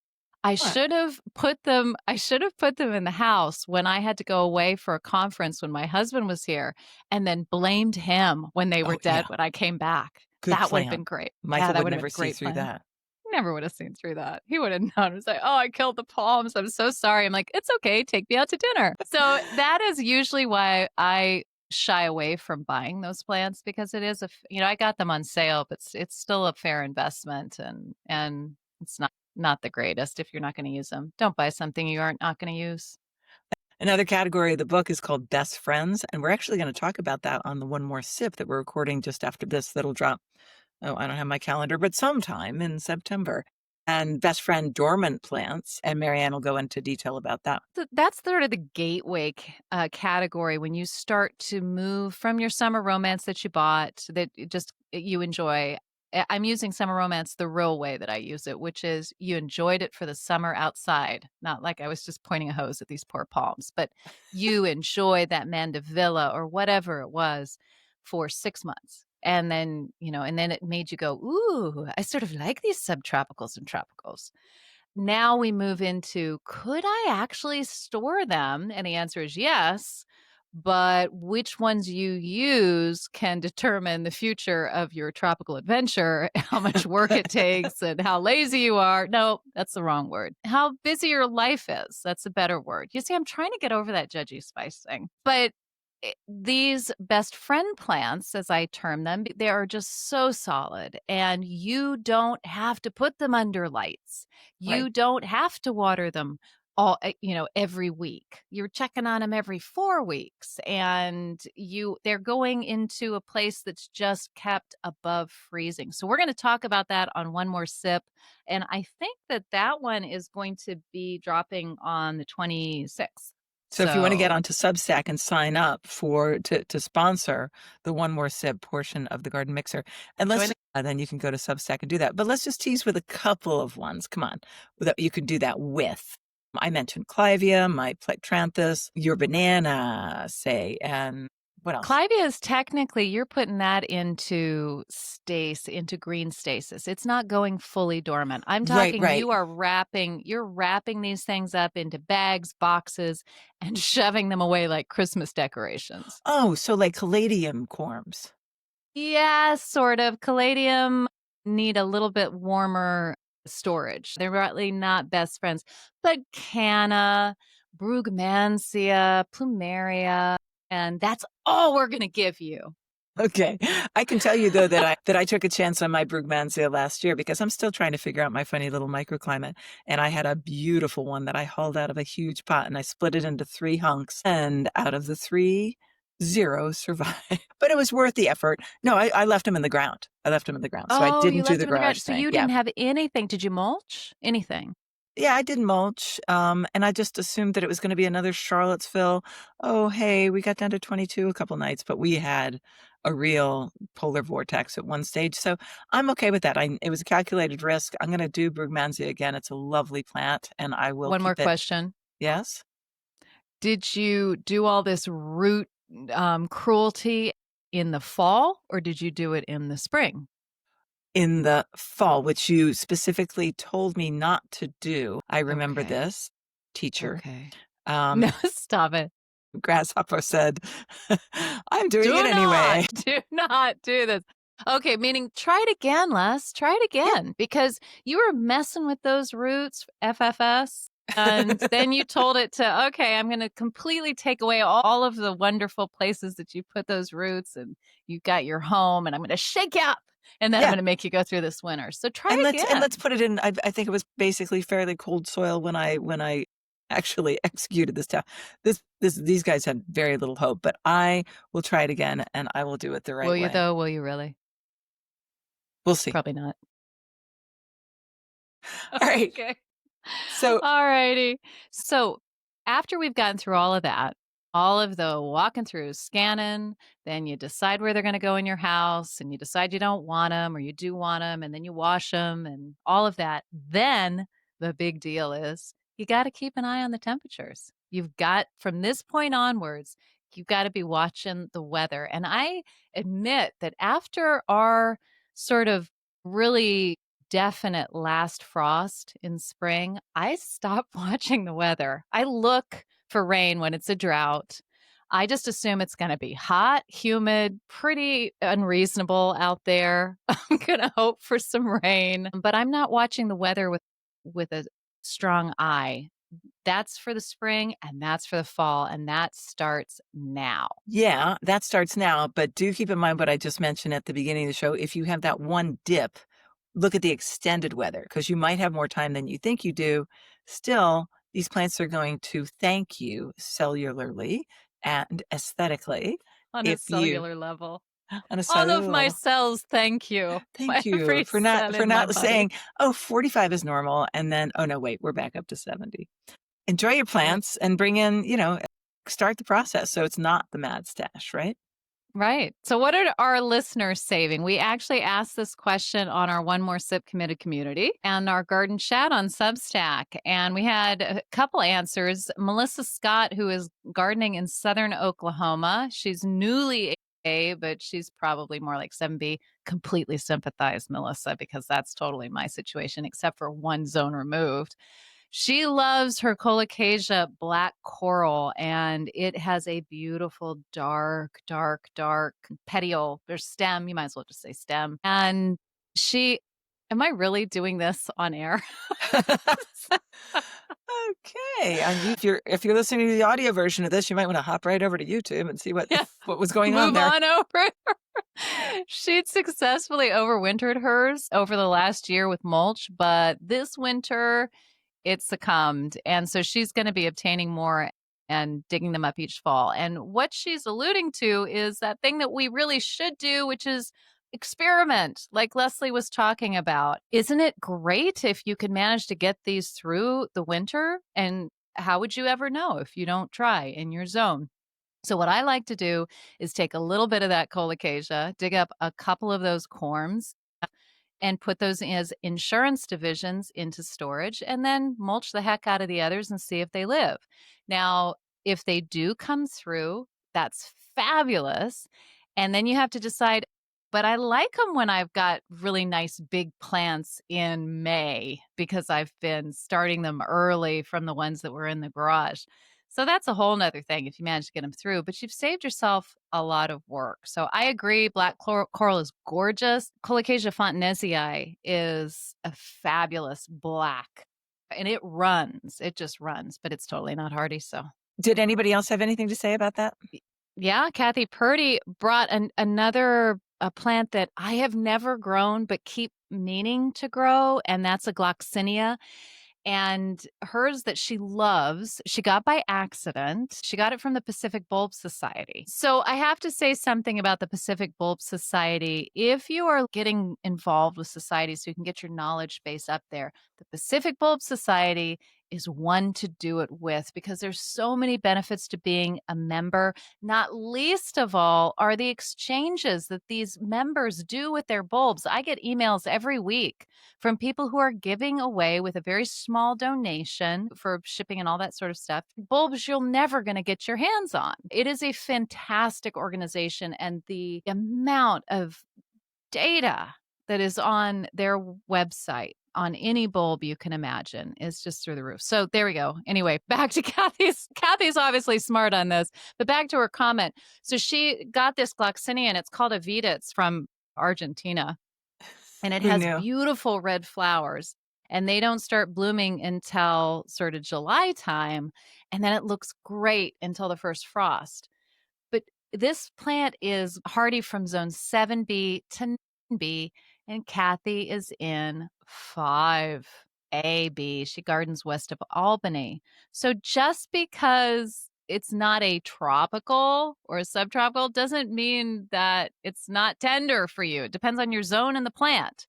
I should have put them in the house when I had to go away for a conference when my husband was here, and then blamed him when they were Oh, dead yeah. when I came back. Good That would have been plan. great. Yeah, Michael that would would have been never a see great through plan. that. Never would have seen through that. He would have known. He was like, "Oh, I killed the palms. I'm so sorry." I'm like, "It's okay. Take me out to dinner." So that is usually why I shy away from buying those plants because it is I got them on sale, but it's still a fair investment and it's not the greatest if you're not going to use them. Don't buy something you aren't not going to use. Another category of the book is called Best Friends, and we're actually gonna talk about that on the One More Sip that we're recording just after this that'll drop. Oh, I don't have my calendar, but sometime in September. And Best Friend Dormant Plants, and Marianne will go into detail about that. That's sort of the gateway category when you start to move from your summer romance that you bought you enjoy. I'm using summer romance the real way that I use it, which is you enjoyed it for the summer outside, not like I was just pointing a hose at these poor palms, but you enjoyed that mandevilla or whatever it was for 6 months. And then it made you go, ooh, I sort of like these subtropicals and tropicals. Now we move into, could I actually store them? And the answer is yes. But which ones you use can determine the future of your tropical adventure, how much work it takes, and how lazy you are. No, that's the wrong word. How busy your life is. That's a better word. You see, I'm trying to get over that judgy spice thing. But these best friend plants, as I term them, they are just so solid, and you don't have to put them under lights. Right. You don't have to water them every week. You're checking on them every 4 weeks, and they're going into a place that's just kept above freezing. So we're going to talk about that on One More Sip, and I think that one is going to be dropping on the 26th. So if you wanna get So onto Substack and sign up to sponsor the One More Sip portion of the Garden Mixer, and let's join just then you can go to Substack and do that. But let's just tease with a couple of ones, come on, that you can do that with. I mentioned Clivia, my Plectranthus, your banana, say, and what else? Clivia is technically you're putting that into green stasis. It's not going fully dormant. I'm Right, talking right. you're wrapping these things up into bags, boxes, and shoving them away like Christmas decorations. Oh, so like caladium corms. Yeah, sort of. Caladium need a little bit warmer storage. They're really not best friends. But canna, brugmansia, plumeria, and that's all we're gonna give you. Okay. I can tell you though that I took a chance on my Brugmansia last year because I'm still trying to figure out my funny little microclimate, and I had a beautiful one that I hauled out of a huge pot, and I split it into 3 hunks, and out of the 3, 0 survived. But it was worth the effort. No, I left them in the ground. I left them in the ground, so I Oh, you didn't do left the them in the garage garage. So thing. you Yeah. didn't have anything. Did you mulch? Anything? Yeah, I did mulch, and I just assumed that it was gonna be another Charlottesville, "Oh, hey, we got down to 22 a couple nights," but we had a real polar vortex at one stage, so I'm okay with that. It was a calculated risk. I'm gonna do Brugmansia again. It's a lovely plant, and I will One more keep it. question. Yes? Did you do all this root, cruelty in the fall, or did you do it in the spring? In the fall, which you specifically told me not to do. I remember Okay, this, teacher. okay. Um, No, stop it. Grasshopper said, "I'm doing it anyway." Do not do this. Okay, meaning try it again, Les. Try it Yeah. again because you were messing with those roots, FFS, and then you told it to, okay, I'm going to completely take away all of the wonderful places that you put those roots and you got your home, and I'm going to shake you up and then I'm Yeah. going to make you go through this winter. So try And let's again. put it in. I think it was basically fairly cold soil when I actually executed this task. These guys had very little hope, but I will try it again, and I will do it the Will right you, way. though? Will you really? We'll see. Probably not. All right. Okay. So All righty. So after we've gotten through all of that, all of the walking through, scanning, then you decide where they're going to go in your house and you decide you don't want them or you do want them and then you wash them and all of that. Then the big deal is you got to keep an eye on the temperatures. You've got from this point onwards, you've got to be watching the weather. And I admit that after our sort of really definite last frost in spring, I stopped watching the weather. I look for rain when it's a drought. I just assume it's going to be hot, humid, pretty unreasonable out there. I'm going to hope for some rain, but I'm not watching the weather with a strong eye. That's for the spring and that's for the fall and that starts now. yeah, that starts now, but do keep in mind what I just mentioned at the beginning of the show. If you have that one dip, look at the extended weather because you might have more time than you think you do. Still, these plants are going to thank you cellularly and aesthetically On a if you cellular level. on a All cellular of my level. cells, thank you. Thank My you every for not cell for in my not body. saying, "Oh, 45 is normal," and then, "Oh, no, wait, we're back up to 70." Enjoy your Yep. plants and bring in, start the process so it's not the mad stash, right? Right. So, what are our listeners saving? We actually asked this question on our One More Sip committed community and our garden chat on Substack. And we had a couple answers. Melissa Scott, who is gardening in southern Oklahoma, she's newly A, but she's probably more like 7B. Completely sympathize, Melissa, because that's totally my situation, except for one zone removed. She loves her colocasia black coral, and it has a beautiful dark, dark, dark petiole or stem. You might as well just say stem. And she, am I really doing this on air? Okay, and if you're listening to the audio version of this, you might wanna hop right over to YouTube and see what Yeah, what was going on move there. on over. She'd successfully overwintered hers over the last year with mulch, but this winter it succumbed. And so she's going to be obtaining more and digging them up each fall. And what she's alluding to is that thing that we really should do, which is experiment, like Leslie was talking about. Isn't it great if you could manage to get these through the winter? And how would you ever know if you don't try in your zone? So what I like to do is take a little bit of that colocasia, dig up a couple of those corms, and put those as insurance divisions into storage and then mulch the heck out of the others and see if they live. Now, if they do come through, that's fabulous. And then you have to decide, but I like them when I've got really nice big plants in May because I've been starting them early from the ones that were in the garage. So that's a whole nother thing if you manage to get them through, but you've saved yourself a lot of work. So I agree, black coral is gorgeous. Colocasia fontanesii is a fabulous black, and it runs. It just runs, but it's totally not hardy. So Did anybody else have anything to say about that? yeah, Kathy Purdy brought another a plant that I have never grown but keep meaning to grow, and that's a gloxinia. And hers that she loves, she got by accident. She got it from the Pacific Bulb Society. So I have to say something about the Pacific Bulb Society. If you are getting involved with societies so you can get your knowledge base up there, the Pacific Bulb Society is one to do it with because there's so many benefits to being a member. Not least of all are the exchanges that these members do with their bulbs. I get emails every week from people who are giving away with a very small donation for shipping and all that sort of stuff, bulbs you're never going to get your hands on. It is a fantastic organization, and the amount of data that is on their website on any bulb you can imagine is just through the roof. So there we go. Anyway, back to Kathy's obviously smart on this, but back to her comment. So she got this gloxinia, and it's called a Vita. It's from Argentina, and it Who has knew? beautiful red flowers, and they don't start blooming until sort of July time, and then it looks great until the first frost. But this plant is hardy from zone 7B to 9B, and Kathy is in 5AB. She gardens west of Albany. So just because it's not a tropical or a subtropical doesn't mean that it's not tender for you. It depends on your zone and the plant.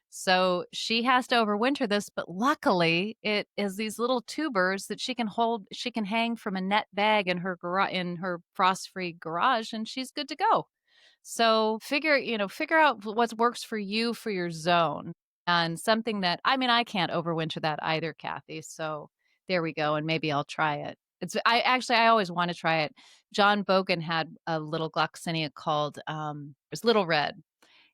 So she has to overwinter this, but luckily it is these little tubers that she can hold, she can hang from a net bag in her garage, in her frost-free garage, and she's good to go. So figure out what works for you for your zone. And something that I mean, I can't overwinter that either, Kathy. So there we go. And maybe I'll try it. I always want to try it. John Bogan had a little gloxinia called it's Little Red,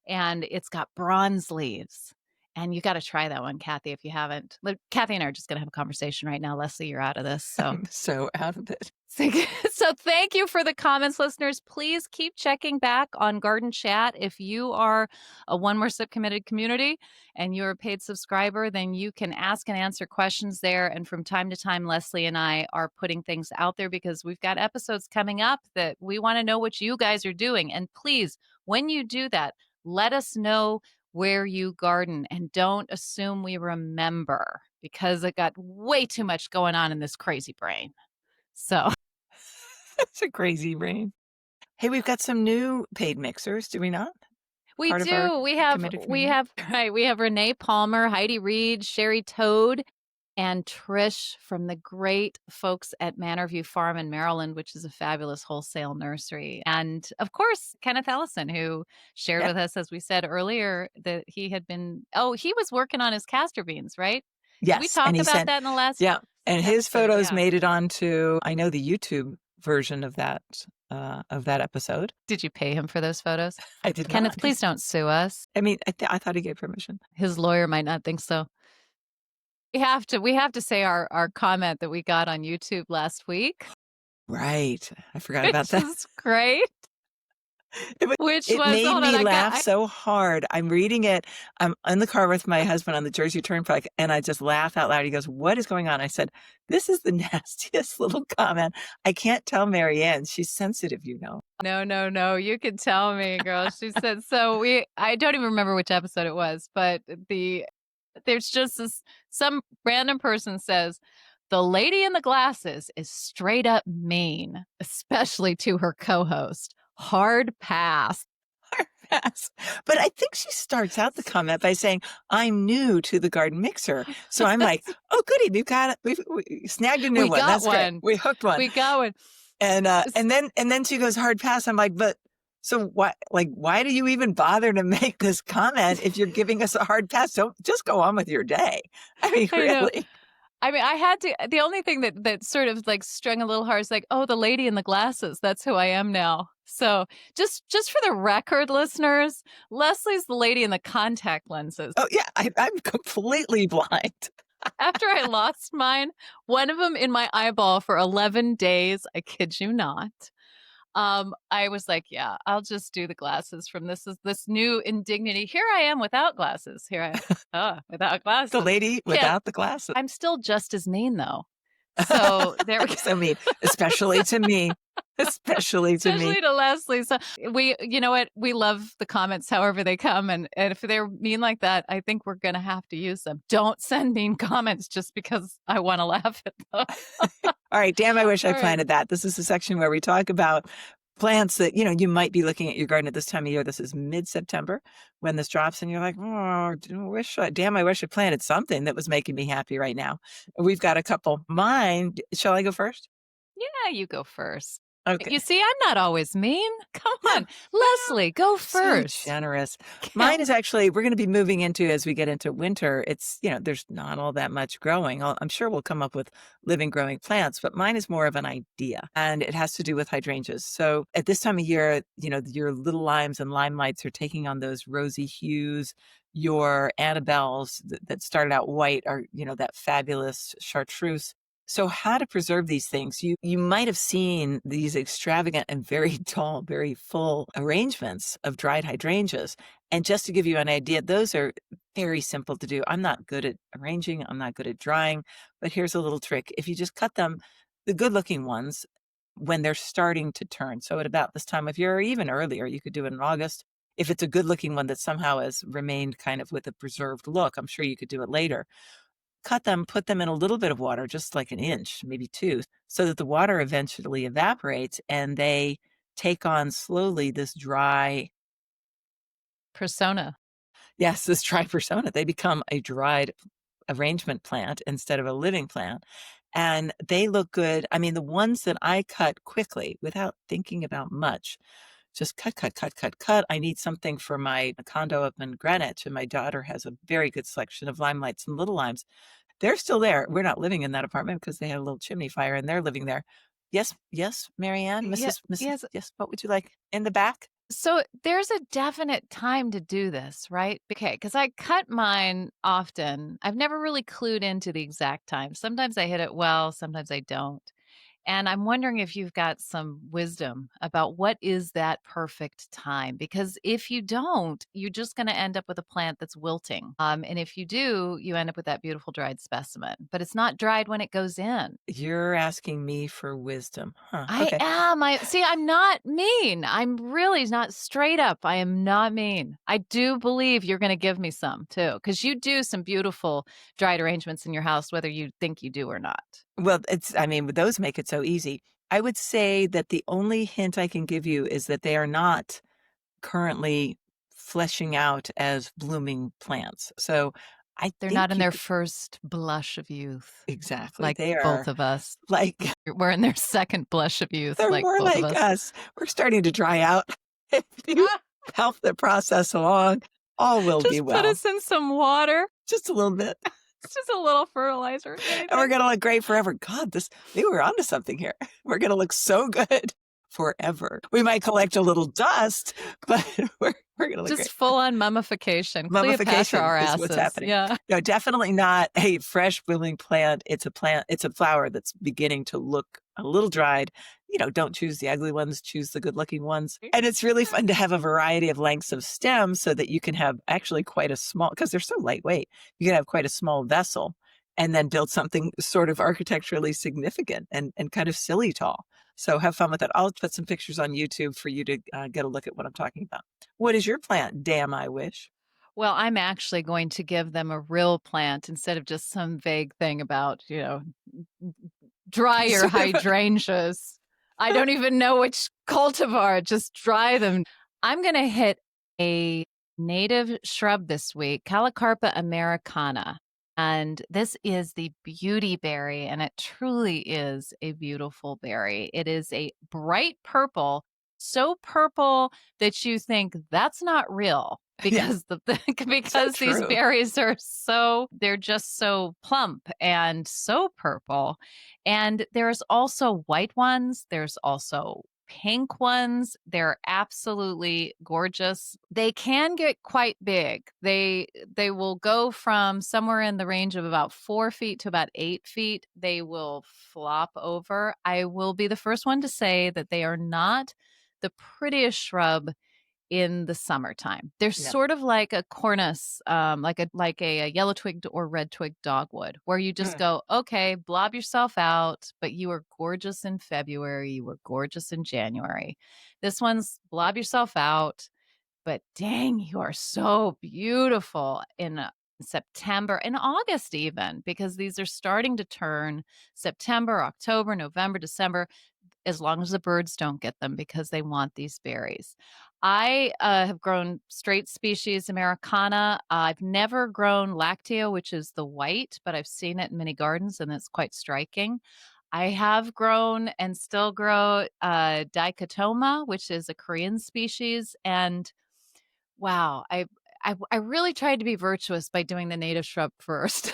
and it's got bronze leaves. And you got to try that one, Kathy, if you haven't. Kathy and I are just going to have a conversation right now. Leslie, you're out of this. So I'm so out of it. so thank you for the comments, listeners. Please keep checking back on Garden Chat. If you are a One More Sip committed community and you're a paid subscriber, then you can ask and answer questions there. And from time to time, Leslie and I are putting things out there because we've got episodes coming up that we want to know what you guys are doing. And please, when you do that, let us know where you garden, and don't assume we remember because it got way too much going on in this crazy brain. So It's a crazy brain. Hey, we've got some new paid mixers, do we not? we Part of our do. committed community. We have Renee Palmer, Heidi Reed, Sherry Toad, and Trish from the great folks at Manorview Farm in Maryland, which is a fabulous wholesale nursery. And of course, Kenneth Ellison, who shared Yeah. with us, as we said earlier, that he was working on his castor beans, right? Did we Yes, talk and he about sent that in the last yeah, and his episode? photos Yeah. made it onto, I know, the YouTube version of that episode. Did you pay him for those photos? I did Kenneth, not. please don't sue us. I mean, I thought he gave permission. His lawyer might not think so. We have to say our comment that we got on YouTube last week, Right. I forgot about which that. is great. It wa Which it was made hold on, me laugh so hard. I'm reading it. I'm in the car with my husband on the Jersey Turnpike, and I just laugh out loud. He goes, "What is going on?" I said, "This is the nastiest little comment. I can't tell Marianne. She's sensitive, you know." no, you can tell me, girl. She said so I don't even remember which episode it was, but there's just some random person says, "The lady in the glasses is straight up mean, especially to her co-host. Hard pass." Yes. But I think she starts out the comment by saying, "I'm new to the garden mixer." So I'm like, "Oh, goody, we snagged a new We one. got That's great. one. We hooked one." We got one. And S- and then she goes, "Hard pass." I'm like, "But so why do you even bother to make this comment if you're giving us a hard pass? Don't just go on with your day." I mean, I know. really? I mean, I had to. The only thing that sort of like strung a little hard is like, oh, the lady in the glasses. That's who I am now. So just for the record, listeners, Leslie's the lady in the contact lenses. Oh yeah, I'm completely blind. After I lost mine, one of them in my eyeball for 11 days, I kid you not. I was like, "Yeah, I'll just do the glasses from this new indignity. Here I am without glasses. Here I am, without The glasses. lady Can't." without the glasses. I'm still just as mean, though. So, there we go. So mean, especially to me, especially to me. Especially to Leslie. So, we you know what? We love the comments however they come, and if they're mean like that, I think we're gonna have to use them. Don't send mean comments just because I wanna laugh at them. All right, damn, I wish I All right. planted that. This is the section where we talk about plants that, you might be looking at your garden at this time of year. This is mid-September when this drops and you're like, "Oh, damn, I wish I planted something that was making me happy right now." We've got a couple. Mine, shall I go first? Yeah, you go first. Okay. You see, I'm not always mean. Come No, on. no, Leslie, go so first. generous. Mine is actually, we're gonna be moving into, as we get into winter, there's not all that much growing. I'm sure we'll come up with living, growing plants, but mine is more of an idea, and it has to do with hydrangeas. So at this time of year, your little limes and limelights are taking on those rosy hues. Your Annabelles that started out white are, that fabulous chartreuse. So how to preserve these things? You might have seen these extravagant and very tall, very full arrangements of dried hydrangeas. And just to give you an idea, those are very simple to do. I'm not good at arranging, I'm not good at drying, but here's a little trick. If you just cut them, the good looking ones, when they're starting to turn. So at about this time of year, or even earlier, you could do it in August. If it's a good looking one that somehow has remained kind of with a preserved look, I'm sure you could do it later. Cut them, put them in a little bit of water, just like an inch, maybe 2, so that the water eventually evaporates and they take on slowly this dry. Persona. Yes, this dry persona. They become a dried arrangement plant instead of a living plant, and they look good. I mean, the ones that I cut quickly without thinking about much, just cut, cut, cut, cut, cut. I need something for my condo up in Greenwich, and my daughter has a very good selection of limelights and little limes. They're still there. We're not living in that apartment because they had a little chimney fire and they're living there. Yes, yes, Marianne, Yeah, Mrs. yes. Yes, what would you like in the back? So there's a definite time to do this, right? Okay, because I cut mine often. I've never really clued into the exact time. Sometimes I hit it well, sometimes I don't. And I'm wondering if you've got some wisdom about what is that perfect time? Because if you don't, you're just going to end up with a plant that's wilting. And if you do, you end up with that beautiful dried specimen, but it's not dried when it goes in. You're asking me for wisdom. Huh. I Okay. am. I'm not mean. I'm really not straight up. I am not mean. I do believe you're going to give me some too, because you do some beautiful dried arrangements in your house, whether you think you do or not. Well, I mean, those make it so easy. I would say that the only hint I can give you is that they are not currently fleshing out as blooming plants. So I They're not think in you their could. first blush of youth, Exactly. like They both are of us. like We're in their second blush of youth, they're like more both of like us. us. We're starting to dry out. If you Ah, help the process along, all will be just put well. us in some water. Just a little bit. It's just a little fertilizer, if And we're anything. gonna look great forever. God, maybe we're onto something here. We're gonna look so good forever. We might collect a little dust, but we're gonna look Just great. full on mummification. Cleopatra Mummification our is what's asses. happening. Yeah. No, definitely not a fresh blooming plant. It's a flower that's beginning to look a little dried. Don't choose the ugly ones, choose the good looking ones. And it's really fun to have a variety of lengths of stems so that you can have actually quite a small, because they're so lightweight, you can have quite a small vessel and then build something sort of architecturally significant and kind of silly tall. So have fun with that. I'll put some pictures on YouTube for you to get a look at what I'm talking about. What is your plant? Damn, I wish. Well, I'm actually going to give them a real plant instead of just some vague thing about, dry your Sort of hydrangeas. I don't even know which cultivar, just dry them. I'm going to hit a native shrub this week, Calicarpa americana. And this is the beauty berry, and it truly is a beautiful berry. It is a bright purple, so purple that you think that's not real yeah, because so because these true. berries are they're just so plump and so purple. And there's also white ones, there's also pink ones. They're absolutely gorgeous. They can get quite big. They will go from somewhere in the range of about 4 feet to about 8 feet. They will flop over. I will be the first one to say that they are not the prettiest shrub in the summertime. They're No. sort of like a cornice, like a yellow twigged or red twigged dogwood, where you just Mm. go, okay, blob yourself out, but you were gorgeous in February, you were gorgeous in January. This one's blob yourself out, but dang, you are so beautiful in September and August, even because these are starting to turn September, October, November, December as long as the birds don't get them because they want these berries. I have grown straight species Americana. I've never grown Lacteo, which is the white, but I've seen it in many gardens and it's quite striking. I have grown and still grow Dichotoma, which is a Korean species. And wow, I really tried to be virtuous by doing the native shrub first.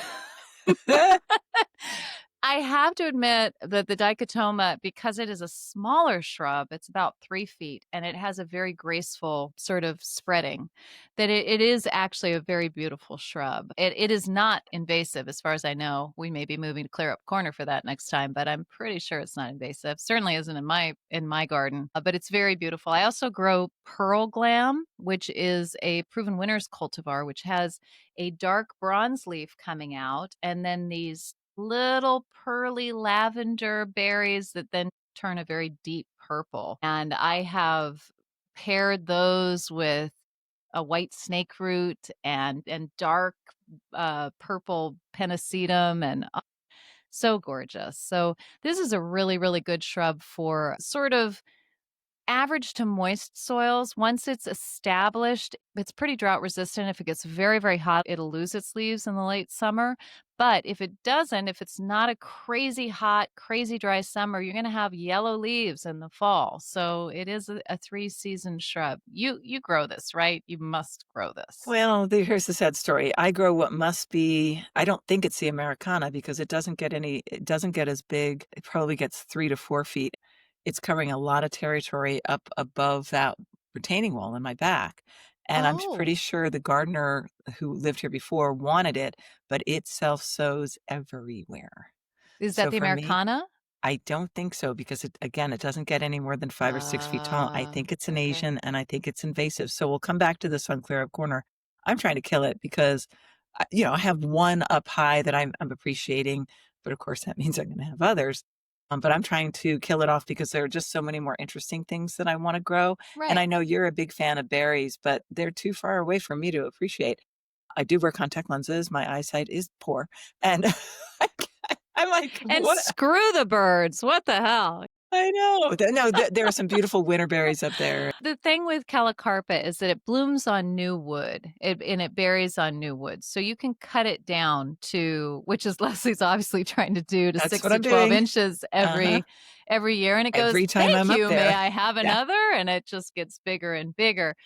I have to admit that the dichotoma, because it is a smaller shrub, it's about 3 feet, and it has a very graceful sort of spreading, that it is actually a very beautiful shrub. It is not invasive as far as I know. We may be moving to clear up corner for that next time, but I'm pretty sure it's not invasive. Certainly isn't in my garden, but it's very beautiful. I also grow pearl glam, which is a proven winners cultivar, which has a dark bronze leaf coming out, and then these little pearly lavender berries that then turn a very deep purple. And I have paired those with a white snake root and dark purple pennisetum and so gorgeous. So this is a really really good shrub for sort of average to moist soils. Once it's established, it's pretty drought resistant. If it gets very, very hot, it'll lose its leaves in the late summer. But if it doesn't, if it's not a crazy hot, crazy dry summer, you're going to have yellow leaves in the fall. So it is a 3 season shrub. You grow this, right? You must grow this. Well, here's the sad story. I grow what must be, I don't think it's the Americana because it doesn't get as big. It probably gets 3 to 4 feet. It's covering a lot of territory up above that retaining wall in my back. And I'm pretty Oh, sure the gardener who lived here before wanted it, but it self sows everywhere. is that So the for me, Americana? I don't think so because it doesn't get any more than 5 or 6 feet tall. I think it's an Okay. Asian, and I think it's invasive. So we'll come back to this on Clear Up Corner. I'm trying to kill it because, I have one up high that I'm appreciating, but of course, that means I'm gonna have others. But I'm trying to kill it off because there are just so many more interesting things that I wanna grow, and Right. I know you're a big fan of berries, but they're too far away for me to appreciate. I do wear contact lenses, my eyesight is poor, and I'm like, And "What?" screw the birds. What the hell? I know. No, there are some beautiful winter berries up there. The thing with calicarpa is that it blooms on new wood, and it berries on new wood. So you can cut it down to, which is Leslie's obviously trying to do, to That's 6 what to I'm 12 doing. inches Uh-huh. every year, and it goes, Every time "Thank I'm up you. May there. I have Yeah. another?" And it just gets bigger and bigger.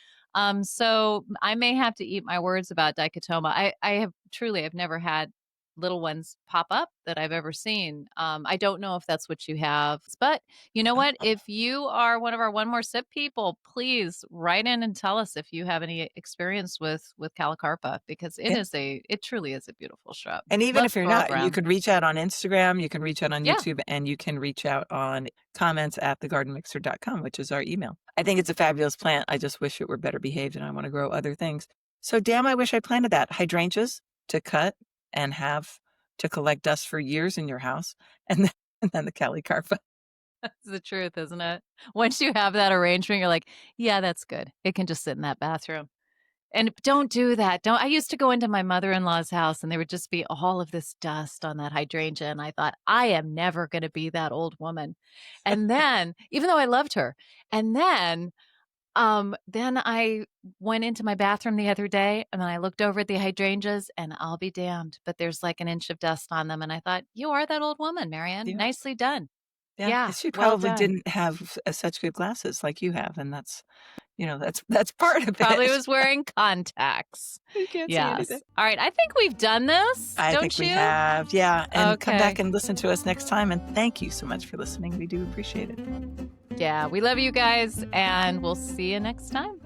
So I may have to eat my words about dichotoma. I have truly, I've never had little ones pop up that I've ever seen. I don't know if that's what you have, but you know what? If you are one of our One More Sip people, please write in and tell us if you have any experience with calicarpa because Yeah. it truly is a beautiful shrub. And even Love if you're coral not, you glam. could reach out on Instagram, you can reach out on Yeah, YouTube, and you can reach out on comments at thegardenmixer.com, which is our email. I think it's a fabulous plant. I just wish it were better behaved and I want to grow other things. So damn, I wish I planted that. Hydrangeas to cut and have to collect dust for years in your house, and then, and then the calicarpa. that's the truth, isn't it? Once you have that arrangement, you're like, yeah, that's good. It can just sit in that bathroom. And don't do that. Don't I used to go into my mother-in-law's house and there would just be all of this dust on that hydrangea and I thought, I am never going to be that old woman. And then, even though I loved her, and then I went into my bathroom the other day and then I looked over at the hydrangeas and I'll be damned, but there's like an inch of dust on them and I thought, "You are that old woman, Marianne. Yeah. Nicely done." Yeah. Yeah, She well probably done. didn't have such good glasses like you have, and that's that's part of Probably it. was wearing contacts. You can't see anything. Yes. All right. I think we've done this, I think don't we you? have. Yeah, and come back Okay. and listen to us next time, and thank you so much for listening. We do appreciate it. Yeah. We love you guys, and we'll see you next time.